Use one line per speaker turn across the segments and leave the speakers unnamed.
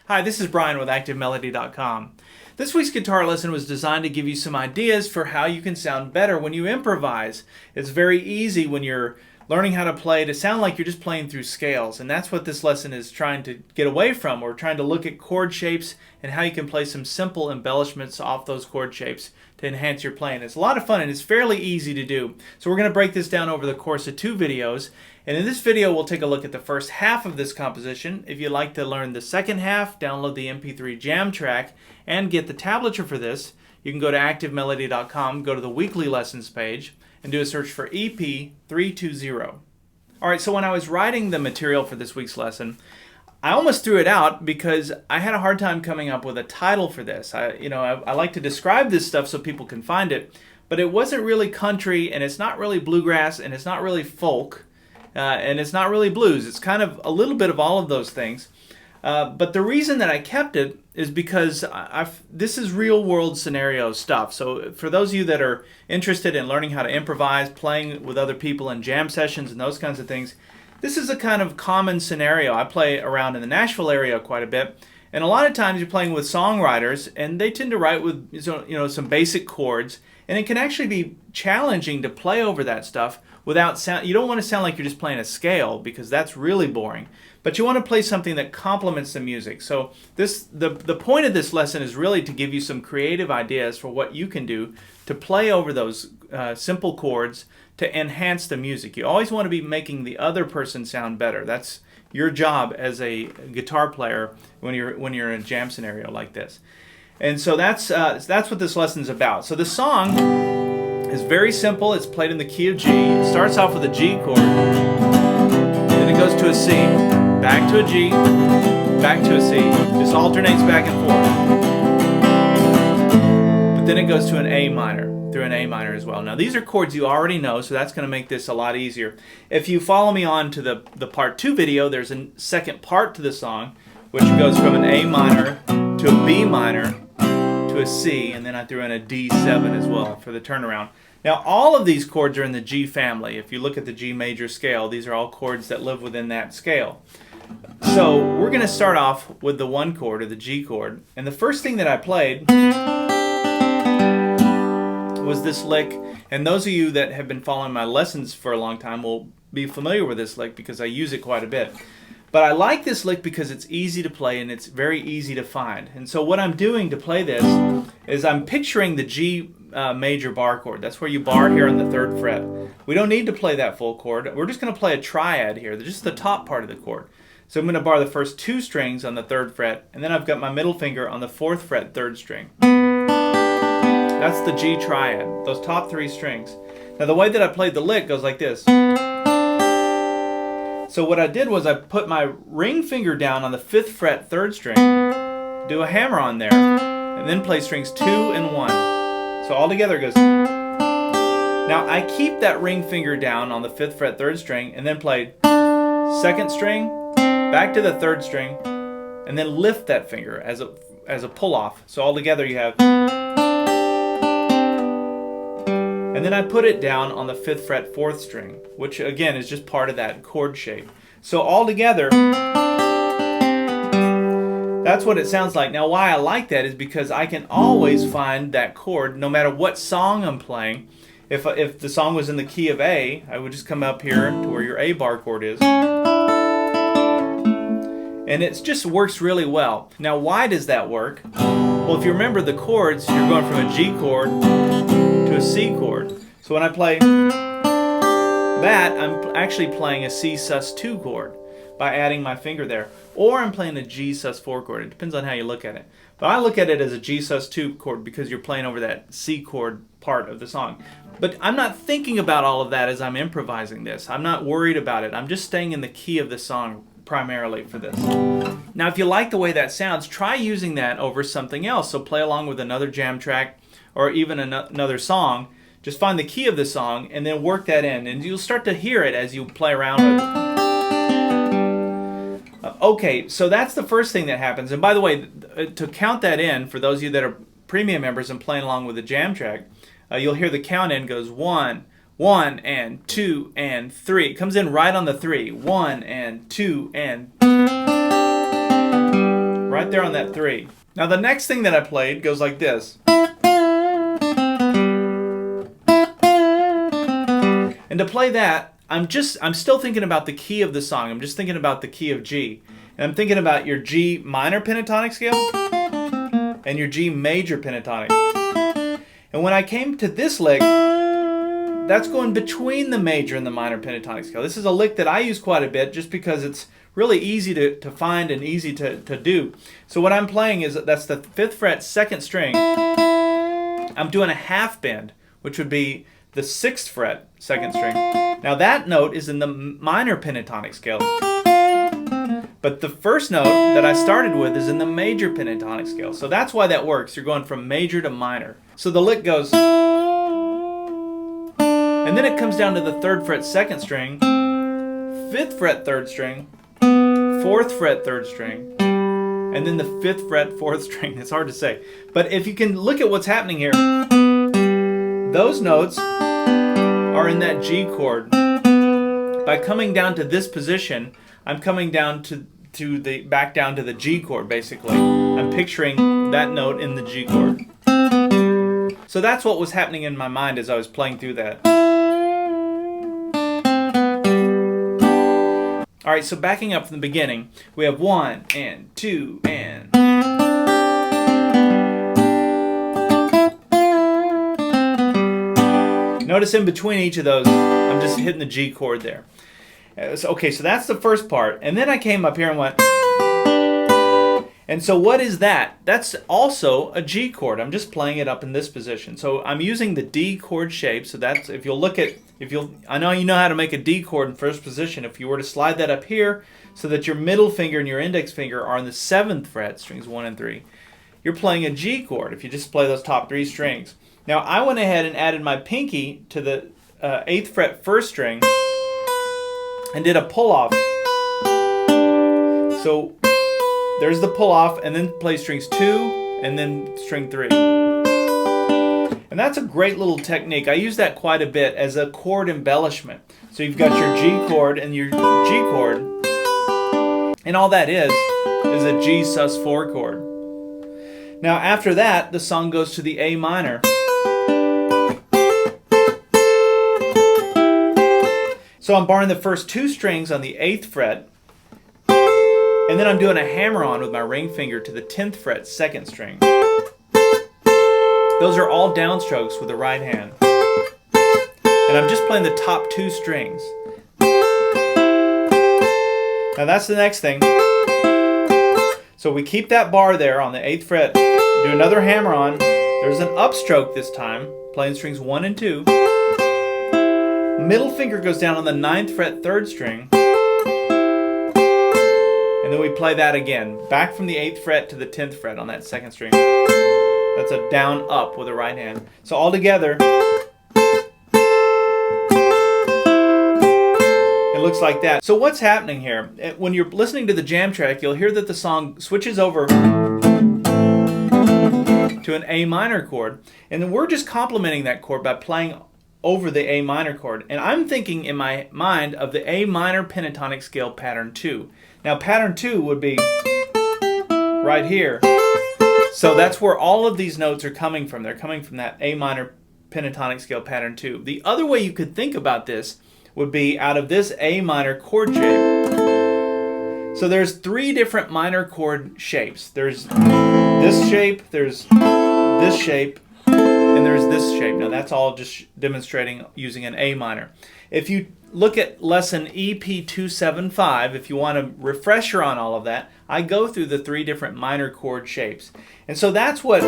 Hi, this is Brian with ActiveMelody.com. This week's guitar lesson was designed to give you some ideas for how you can sound better when you improvise. It's very easy when you're learning how to play to sound like you're just playing through scales, and that's what this lesson is trying to get away from. We're trying to look at chord shapes and how you can play some simple embellishments off those chord shapes to enhance your playing. It's a lot of fun and it's fairly easy to do. So we're going to break this down over the course of 2 videos. And in this video we'll take a look at the first half of this composition. If you'd like to learn the second half, download the MP3 jam track and get the tablature for this, you can go to ActiveMelody.com, go to the weekly lessons page, and do a search for EP320. Alright, so when I was writing the material for this week's lesson, I almost threw it out because I had a hard time coming up with a title for this. I like to describe this stuff so people can find it, but it wasn't really country, and it's not really bluegrass, and it's not really folk, and it's not really blues. It's kind of a little bit of all of those things. But the reason that I kept it is because this is real world scenario stuff. So for those of you that are interested in learning how to improvise, playing with other people in jam sessions and those kinds of things, this is a kind of common scenario. I play around in the Nashville area quite a bit, and a lot of times you're playing with songwriters, and they tend to write with some basic chords, and it can actually be challenging to play over that stuff without sound. You don't want to sound like you're just playing a scale, because that's really boring. But you want to play something that complements the music. So the point of this lesson is really to give you some creative ideas for what you can do to play over those simple chords to enhance the music. You always want to be making the other person sound better. That's your job as a guitar player when you're in a jam scenario like this. And so that's what this lesson's about. So the song is very simple. It's played in the key of G. It starts off with a G chord, then it goes to a C, back to a G, back to a C. Just alternates back and forth. But then it goes to an A minor, through an A minor as well. Now these are chords you already know, so that's going to make this a lot easier. If you follow me on to the part 2 video, there's a second part to the song, which goes from an A minor to a B minor to a C, and then I threw in a D7 as well for the turnaround. Now all of these chords are in the G family. If you look at the G major scale, these are all chords that live within that scale. So we're going to start off with the 1 chord, or the G chord, and the first thing that I played was this lick, and those of you that have been following my lessons for a long time will be familiar with this lick because I use it quite a bit. But I like this lick because it's easy to play and it's very easy to find. And so what I'm doing to play this is I'm picturing the G major bar chord. That's where you bar here on the 3rd fret. We don't need to play that full chord. We're just going to play a triad here, just the top part of the chord. So I'm going to bar the first 2 strings on the 3rd fret, and then I've got my middle finger on the 4th fret 3rd string. That's the G triad, those top 3 strings. Now the way that I played the lick goes like this. So what I did was I put my ring finger down on the 5th fret 3rd string, do a hammer on there, and then play strings 2 and 1. So all together it goes. Now I keep that ring finger down on the 5th fret 3rd string and then play 2nd string, back to the 3rd string, and then lift that finger as a pull off. So all together you have. And then I put it down on the 5th fret 4th string, which again is just part of that chord shape. So all together, that's what it sounds like. Now why I like that is because I can always find that chord no matter what song I'm playing. If the song was in the key of A, I would just come up here to where your A bar chord is. And it just works really well. Now why does that work? Well, if you remember the chords, you're going from a G chord to a C chord. So when I play that, I'm actually playing a C sus2 chord by adding my finger there. Or I'm playing a G sus4 chord. It depends on how you look at it. But I look at it as a G sus2 chord because you're playing over that C chord part of the song. But I'm not thinking about all of that as I'm improvising this. I'm not worried about it. I'm just staying in the key of the song primarily for this. Now if you like the way that sounds, try using that over something else. So play along with another jam track or even another song. Just find the key of the song and then work that in, and you'll start to hear it as you play around with it. Okay, so that's the first thing that happens. And by the way, to count that in, for those of you that are premium members and playing along with the jam track, you'll hear the count in goes 1, 1 and 2 and 3. It comes in right on the 3. 1 and 2 and right there on that 3. Now the next thing that I played goes like this. And to play that, I'm still thinking about the key of the song. I'm just thinking about the key of G. And I'm thinking about your G minor pentatonic scale and your G major pentatonic. And when I came to this lick, that's going between the major and the minor pentatonic scale. This is a lick that I use quite a bit just because it's really easy to find and easy to do. So what I'm playing is, that's the 5th fret 2nd string. I'm doing a half bend, which would be the 6th fret 2nd string. Now that note is in the minor pentatonic scale. But the first note that I started with is in the major pentatonic scale. So that's why that works. You're going from major to minor. So the lick goes, and then it comes down to the 3rd fret 2nd string, 5th fret 3rd string, 4th fret 3rd string, and then the 5th fret 4th string. It's hard to say. But if you can look at what's happening here, those notes are in that G chord. By coming down to this position, I'm coming down back down to the G chord, basically. I'm picturing that note in the G chord. So that's what was happening in my mind as I was playing through that. Alright, so backing up from the beginning, we have 1 and 2 and... Notice in between each of those, I'm just hitting the G chord there. Okay, so that's the first part. And then I came up here and went... And so what is that? That's also a G chord. I'm just playing it up in this position. So I'm using the D chord shape. So that's, if you'll look at, I know you know how to make a D chord in first position. If you were to slide that up here so that your middle finger and your index finger are on the 7th fret, strings 1 and 3, you're playing a G chord if you just play those top 3 strings. Now I went ahead and added my pinky to the 8th fret 1st string and did a pull off. So there's the pull off, and then play strings 2 and then string 3. And that's a great little technique. I use that quite a bit as a chord embellishment. So you've got your G chord and your G chord, and all that is a G sus4 chord. Now after that, the song goes to the A minor. So I'm barring the first 2 strings on the 8th fret, and then I'm doing a hammer-on with my ring finger to the 10th fret 2nd string. Those are all downstrokes with the right hand. And I'm just playing the top 2 strings. Now that's the next thing. So we keep that bar there on the 8th fret, do another hammer-on, there's an upstroke this time, playing strings 1 and 2. Middle finger goes down on the 9th fret 3rd string. And then we play that again, back from the 8th fret to the 10th fret on that 2nd string. That's a down up with the right hand. So all together, it looks like that. So what's happening here? When you're listening to the jam track, you'll hear that the song switches over to an A minor chord. And then we're just complementing that chord by playing over the A minor chord. And I'm thinking in my mind of the A minor pentatonic scale pattern 2. Now pattern 2 would be right here. So that's where all of these notes are coming from. They're coming from that A minor pentatonic scale pattern 2. The other way you could think about this would be out of this A minor chord shape. So there's 3 different minor chord shapes. There's this shape, there's this shape, and there's this shape. Now that's all just demonstrating using an A minor. If you look at lesson EP320, if you want a refresher on all of that, I go through the 3 different minor chord shapes. And so that's what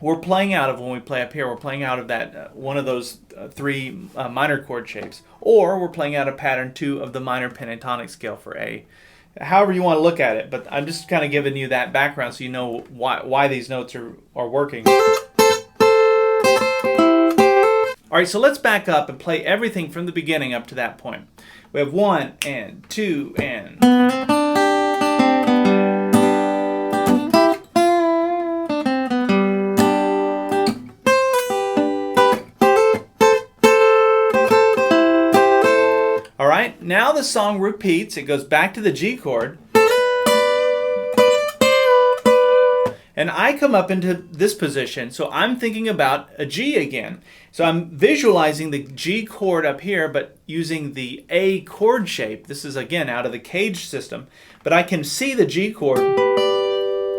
we're playing out of when we play up here. We're playing out of that one of those 3 minor chord shapes. Or we're playing out of pattern 2 of the minor pentatonic scale for A. However you want to look at it, but I'm just kind of giving you that background so you know why these notes are working. Alright, so let's back up and play everything from the beginning up to that point. We have 1 and 2 and... Alright, now the song repeats. It goes back to the G chord. And I come up into this position, so I'm thinking about a G again. So I'm visualizing the G chord up here, but using the A chord shape. This is, again, out of the Cage system. But I can see the G chord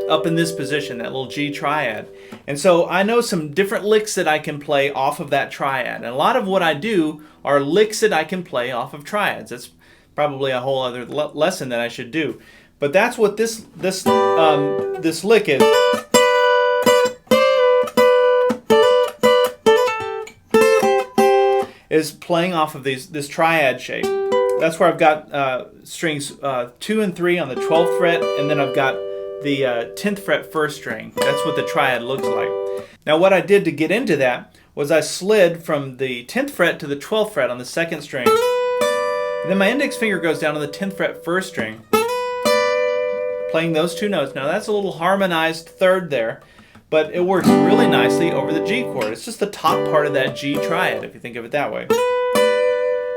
up in this position, that little G triad. And so I know some different licks that I can play off of that triad. And a lot of what I do are licks that I can play off of triads. That's probably a whole other lesson that I should do. But that's what this lick is. Is playing off of this triad shape. That's where I've got strings 2 and 3 on the 12th fret, and then I've got the 10th fret first string. That's what the triad looks like. Now what I did to get into that was I slid from the 10th fret to the 12th fret on the 2nd string. And then my index finger goes down to the 10th fret first string, playing those 2 notes. Now that's a little harmonized third there, but it works really nicely over the G chord. It's just the top part of that G triad, if you think of it that way.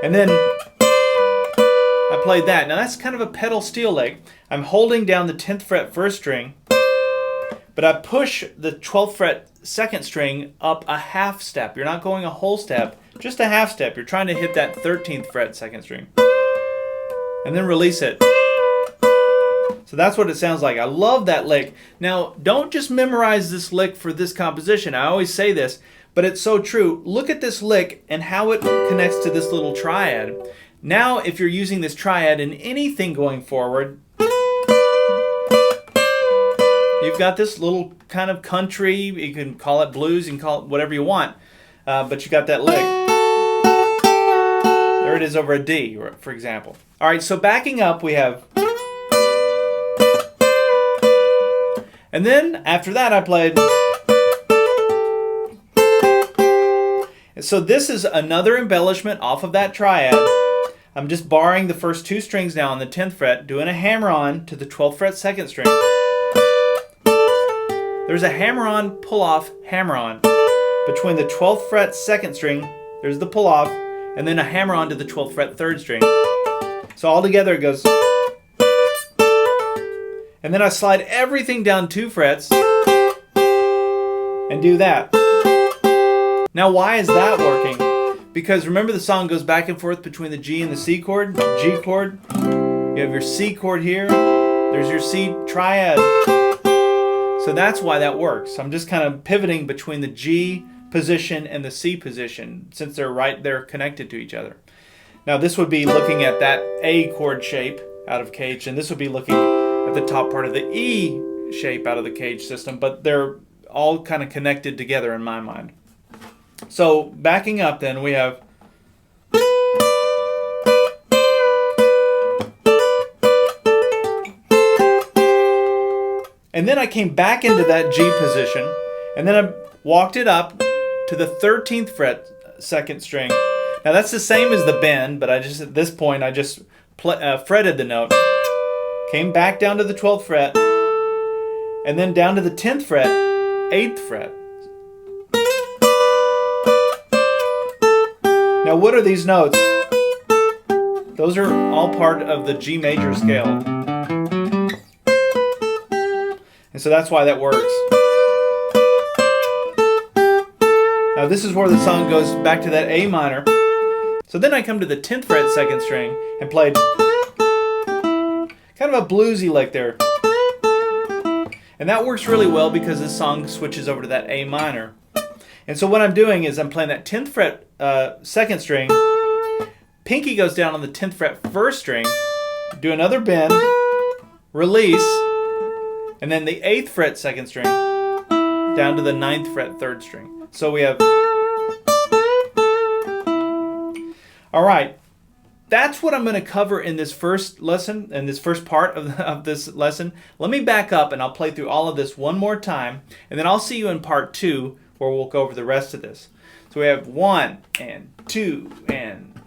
And then I played that. Now that's kind of a pedal steel lick. I'm holding down the 10th fret first string, but I push the 12th fret second string up a half step. You're not going a whole step, just a half step. You're trying to hit that 13th fret second string. And then release it. So that's what it sounds like. I love that lick. Now, don't just memorize this lick for this composition. I always say this, but it's so true. Look at this lick and how it connects to this little triad. Now, if you're using this triad in anything going forward, you've got this little kind of country. You can call it blues, you can call it whatever you want, but you got that lick. There it is over a D, for example. All right, so backing up, we have... And then, after that, I played... And so this is another embellishment off of that triad. I'm just barring the first 2 strings now on the 10th fret, doing a hammer-on to the 12th fret second string. There's a hammer-on, pull-off, hammer-on. Between the 12th fret second string, there's the pull-off, and then a hammer-on to the 12th fret third string. So all together it goes... And then I slide everything down 2 frets and do that. Now why is that working? Because remember the song goes back and forth between the G and the C chord, G chord. You have your C chord here, there's your C triad. So that's why that works. I'm just kind of pivoting between the G position and the C position since they're right there connected to each other. Now this would be looking at that A chord shape out of Cage, and this would be looking at the top part of the E shape out of the Cage system, but they're all kind of connected together in my mind. So backing up then, we have... And then I came back into that G position, and then I walked it up to the 13th fret second string. Now that's the same as the bend, but at this point I just fretted the note. Came back down to the 12th fret, and then down to the 10th fret, 8th fret. Now what are these notes? Those are all part of the G major scale. And so that's why that works. Now this is where the song goes back to that A minor. So then I come to the 10th fret second string and played kind of a bluesy lick there. And that works really well because this song switches over to that A minor. And so what I'm doing is I'm playing that 10th fret second string. Pinky goes down on the 10th fret first string. Do another bend. Release. And then the 8th fret second string down to the 9th fret third string. So we have... All right. That's what I'm going to cover in this first lesson, in this first part of this lesson. Let me back up and I'll play through all of this one more time, and then I'll see you in part 2 where we'll go over the rest of this. So we have 1 and 2 and...